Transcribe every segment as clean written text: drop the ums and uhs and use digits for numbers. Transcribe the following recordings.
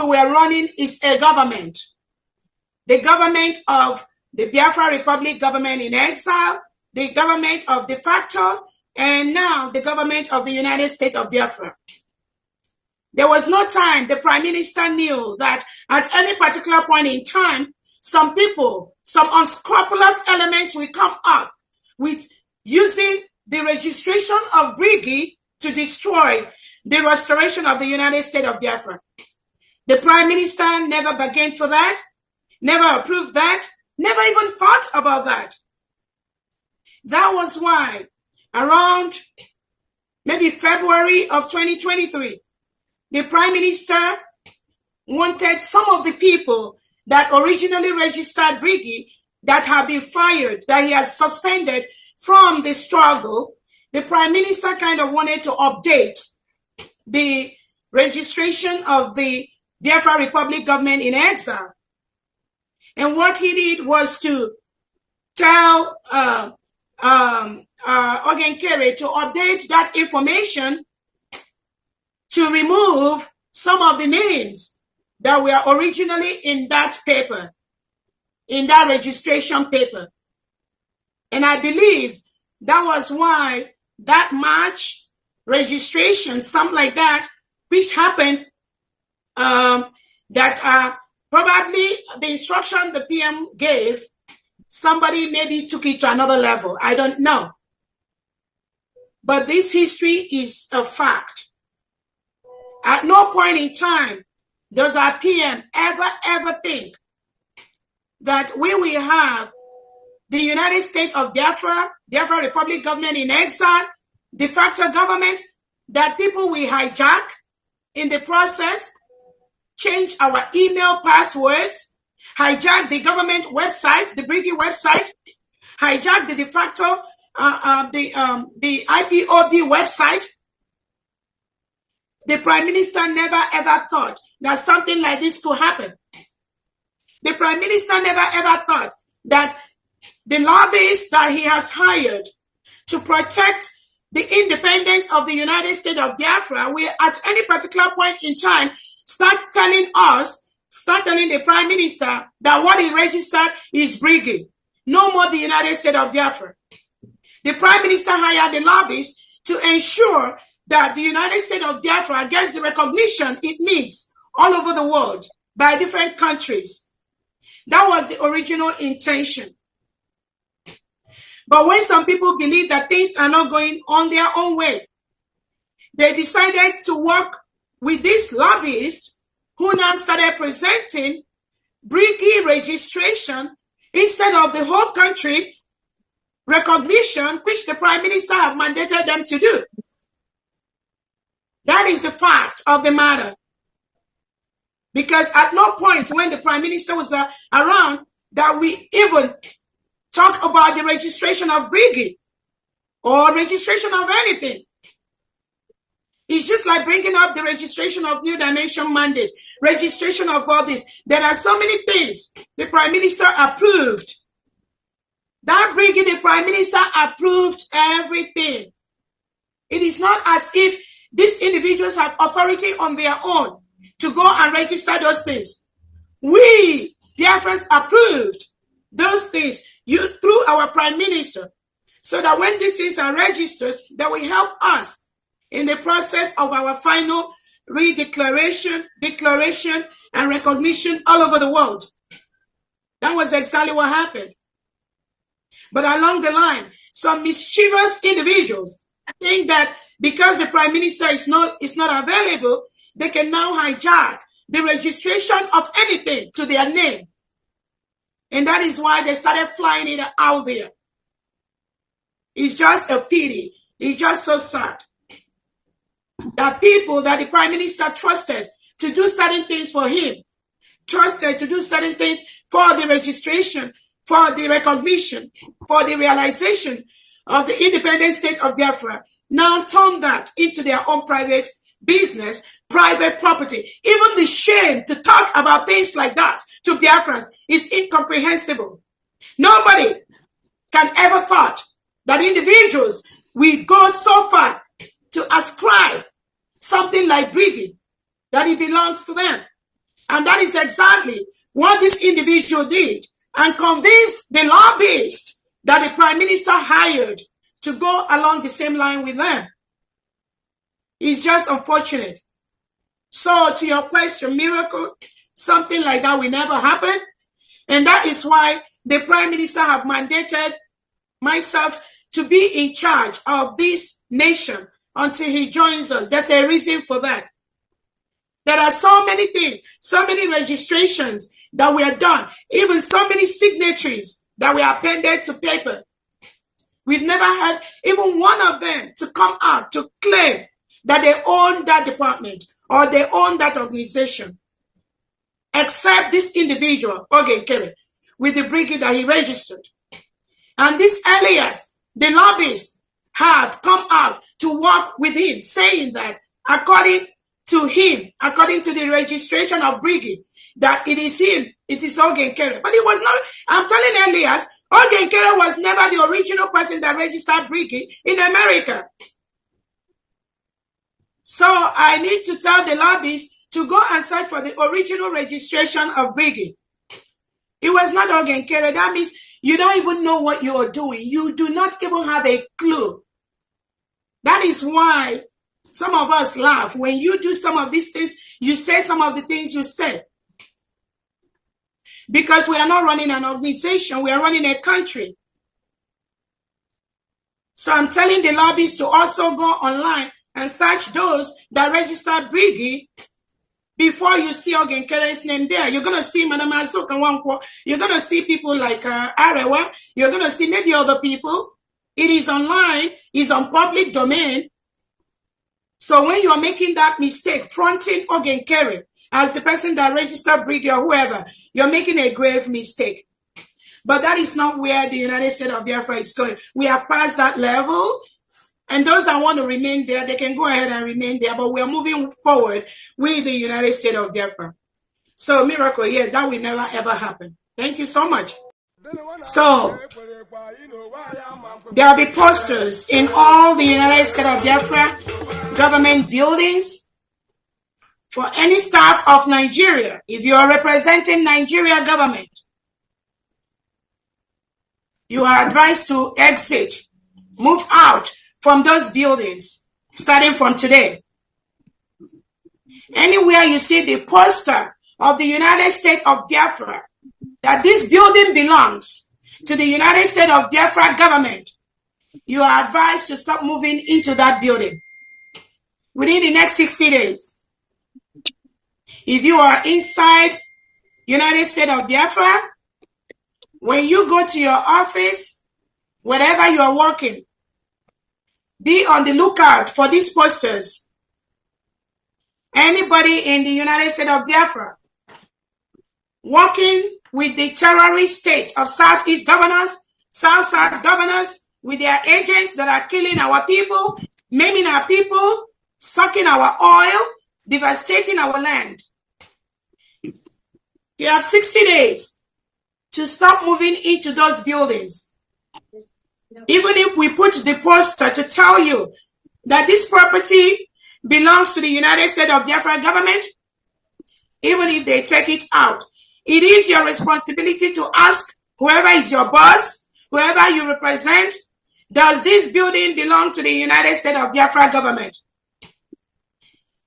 were running is a government. The government of the Biafra Republic, government in exile, the government of de facto, and now the government of the United States of Biafra. There was no time the Prime Minister knew that at any particular point in time, some people, some unscrupulous elements will come up with using the registration of Briggy to destroy the restoration of the United States of Biafra. The Prime Minister never bargained for that, never approved that, never even thought about that. That was why around maybe February of 2023, the Prime Minister wanted some of the people that originally registered Briggy that have been fired, that he has suspended from the struggle. The Prime Minister kind of wanted to update the registration of the Biafra Republic government in exile. And what he did was to tell Ogenkere to update that information to remove some of the names that were originally in that paper, in that registration paper. And I believe that was why that March registration, something like that, which happened, that probably the instruction the PM gave, somebody maybe took it to another level. I don't know. But this history is a fact. At no point in time does our PM ever think that we will have the United States of Biafra, Biafra Republic government in exile, de facto government, that people will hijack in the process, change our email passwords, hijack the government website, the Briggy website, hijack the de facto, the IPOB website. The Prime Minister never ever thought that something like this could happen. The Prime Minister never ever thought that the lobbyists that he has hired to protect the independence of the United States of Biafra will at any particular point in time start telling the Prime Minister that what he registered is Briggy. No more the United States of Biafra. The Prime Minister hired the lobbyists to ensure that the United States of Biafra gets the recognition it needs all over the world by different countries. That was the original intention. But when some people believe that things are not going on their own way, they decided to work with these lobbyists who now started presenting Briggy registration instead of the whole country recognition, which the Prime Minister have mandated them to do. That is the fact of the matter. Because at no point when the Prime Minister was around that we even talk about the registration of Briggy or registration of anything. It's just like bringing up the registration of New Dimension Mandate, registration of all this. There are so many things the Prime Minister approved. That Briggy, the Prime Minister approved everything. It is not as if these individuals have authority on their own to go and register those things. We, Biafrans, approved those things through our Prime Minister, so that when these things are registered, that will help us in the process of our final declaration, and recognition all over the world. That was exactly what happened. But along the line, some mischievous individuals think that because the Prime Minister is not available, they can now hijack the registration of anything to their name. And that is why they started flying it out there. It's just a pity. It's just so sad that people that the Prime Minister trusted to do certain things for him, trusted to do certain things for the registration, for the recognition, for the realization of the independent state of Biafra, now turn that into their own private business, private property. Even the shame to talk about things like that to Biafrans is incomprehensible. Nobody can ever thought that individuals will go so far to ascribe something like Briggy, that it belongs to them. And that is exactly what this individual did, and convinced the lobbyists that the prime minister hired to go along the same line with them. It's just unfortunate. So to your question, miracle, something like that will never happen. And that is why the prime minister have mandated myself to be in charge of this nation until he joins us. There's a reason for that. There are so many things, so many registrations that were done, even so many signatories that were appended to paper. We've never had even one of them to come out to claim that they own that department or they own that organization, except this individual, Ogen Kere, with the brigade that he registered. And this alias, the lobbyists have come out to work with him, saying that according to him, according to the registration of brigade, that it is him, it is Ogen Kere. But it was not, I'm telling Elias, Ogen Kere was never the original person that registered brigade in America. So I need to tell the lobbyists to go and search for the original registration of brigade. It was not Ogen Kere. That means you don't even know what you are doing. You do not even have a clue. That is why some of us laugh. When you do some of these things, you say some of the things you say. Because we are not running an organization, we are running a country. So I'm telling the lobbyists to also go online and search those that registered brigade before you see Ogen Kere's name there. You're going to see Madam Azuka Wankwo. You're going to see people like Arewa. You're going to see maybe other people. It is online. It's on public domain. So when you are making that mistake, fronting Ogen Kere as the person that registered brigade or whoever, you're making a grave mistake. But that is not where the United States of Biafra is going. We have passed that level. And those that want to remain there, they can go ahead and remain there. But we are moving forward with the United States of Biafra. So, miracle, yes, that will never, ever happen. Thank you so much. So, there will be posters in all the United States of Biafra government buildings for any staff of Nigeria. If you are representing Nigeria government, you are advised to exit, move out from those buildings, starting from today. Anywhere you see the poster of the United States of Biafra, that this building belongs to the United States of Biafra government, you are advised to stop moving into that building within the next 60 days. If you are inside United States of Biafra, when you go to your office, wherever you are working, be on the lookout for these posters. Anybody in the United States of Biafra working with the terrorist state of Southeast governors, South governors, with their agents that are killing our people, maiming our people, sucking our oil, devastating our land. You have 60 days to stop moving into those buildings. Even if we put the poster to tell you that this property belongs to the United States of Biafra government, even if they take it out, it is your responsibility to ask whoever is your boss, whoever you represent, does this building belong to the United States of Biafra government?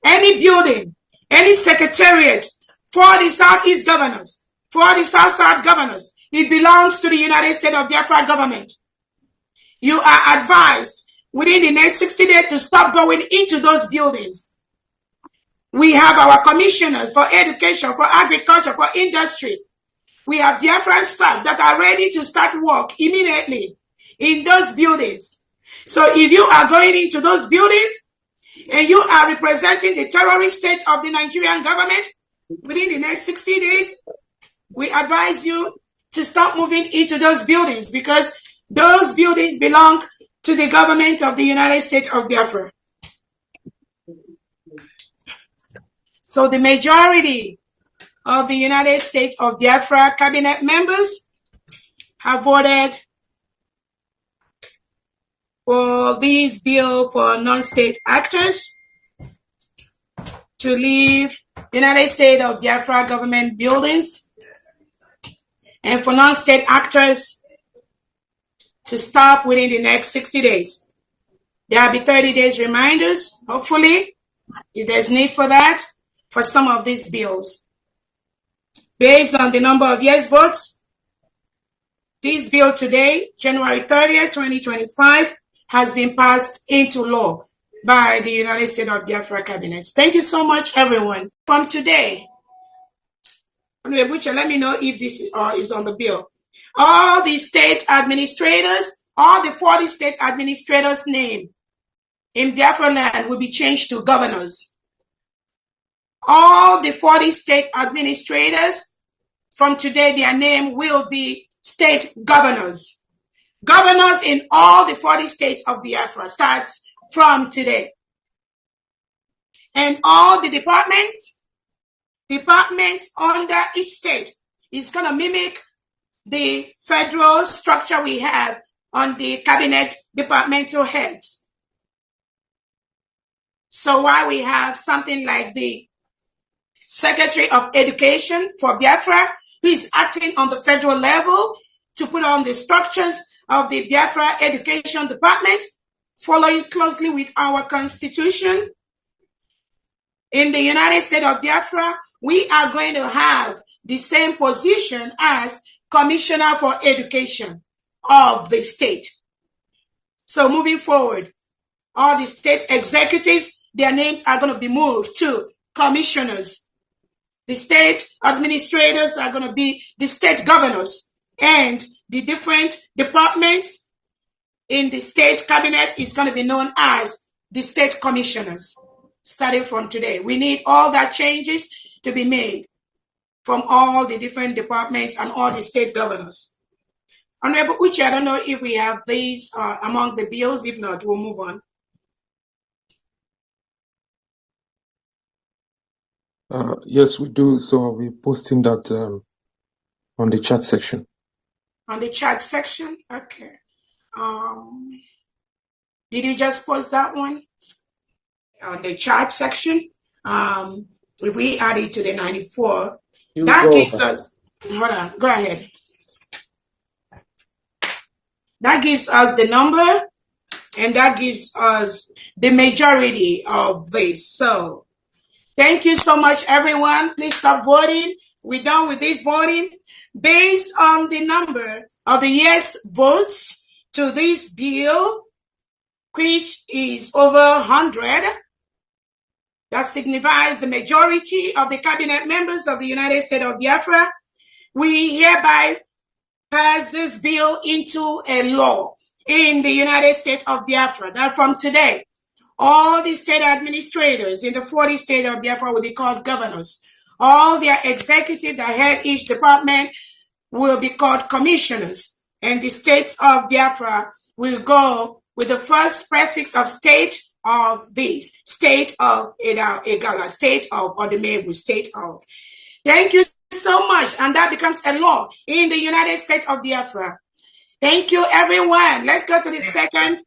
Any building, any secretariat for the Southeast governors, for the South governors, it belongs to the United States of Biafra government. You are advised within the next 60 days to stop going into those buildings. We have our commissioners for education, for agriculture, for industry. We have Biafran staff that are ready to start work immediately in those buildings. So if you are going into those buildings and you are representing the terrorist state of the Nigerian government, within the next 60 days, we advise you to stop moving into those buildings because those buildings belong to the government of the United States of Biafra. So the majority of the United States of Biafra cabinet members have voted for this bill for non-state actors. to leave United States of Biafra government buildings, and for non-state actors to stop within the next 60 days. There will be 30 days reminders, hopefully, if there's need for that, for some of these bills. Based on the number of yes votes, this bill today, January 30th, 2025, has been passed into law by the United States of Biafra Cabinet. Thank you so much, everyone. From today, let me know if this is on the bill. All the state administrators, all the 40 state administrators' name in Biafraland will be changed to governors. All the 40 state administrators, from today, their name will be state governors. Governors in all the 40 states of Biafra starts from today. And all the departments under each state is going to mimic the federal structure we have on the cabinet departmental heads. So while we have something like the Secretary of Education for Biafra, who is acting on the federal level to put on the structures of the Biafra Education Department, following closely with our Constitution. In the United States of Biafra, we are going to have the same position as Commissioner for Education of the state. So moving forward, all the state executives, their names are going to be moved to commissioners. The state administrators are going to be the state governors, and the different departments in the state cabinet is going to be known as the state commissioners. Starting from today, we need all that changes to be made from all the different departments and all the state governors. Honorable Uche, I don't know if we have these among the bills. If not, we'll move on. Yes, we do. So I'll be posting that on the chat section. On the chat section? Okay. Did you just post that one? On the chat section, if we add it to the 94, that gives us, hold on, go ahead. That gives us the number, and that gives us the majority of this. So thank you so much, everyone. Please stop voting. We're done with this voting. Based on the number of the yes votes to this bill, which is over 100, that signifies the majority of the cabinet members of the United States of Biafra, we hereby pass this bill into a law in the United States of Biafra, that from today, all the state administrators in the 40 states of Biafra will be called governors. All their executives that head each department will be called commissioners. And the states of Biafra will go with the first prefix of state of this, state of Egala, state of Odemegu, state of. Thank you so much. And that becomes a law in the United States of Biafra. Thank you, everyone. Let's go to the second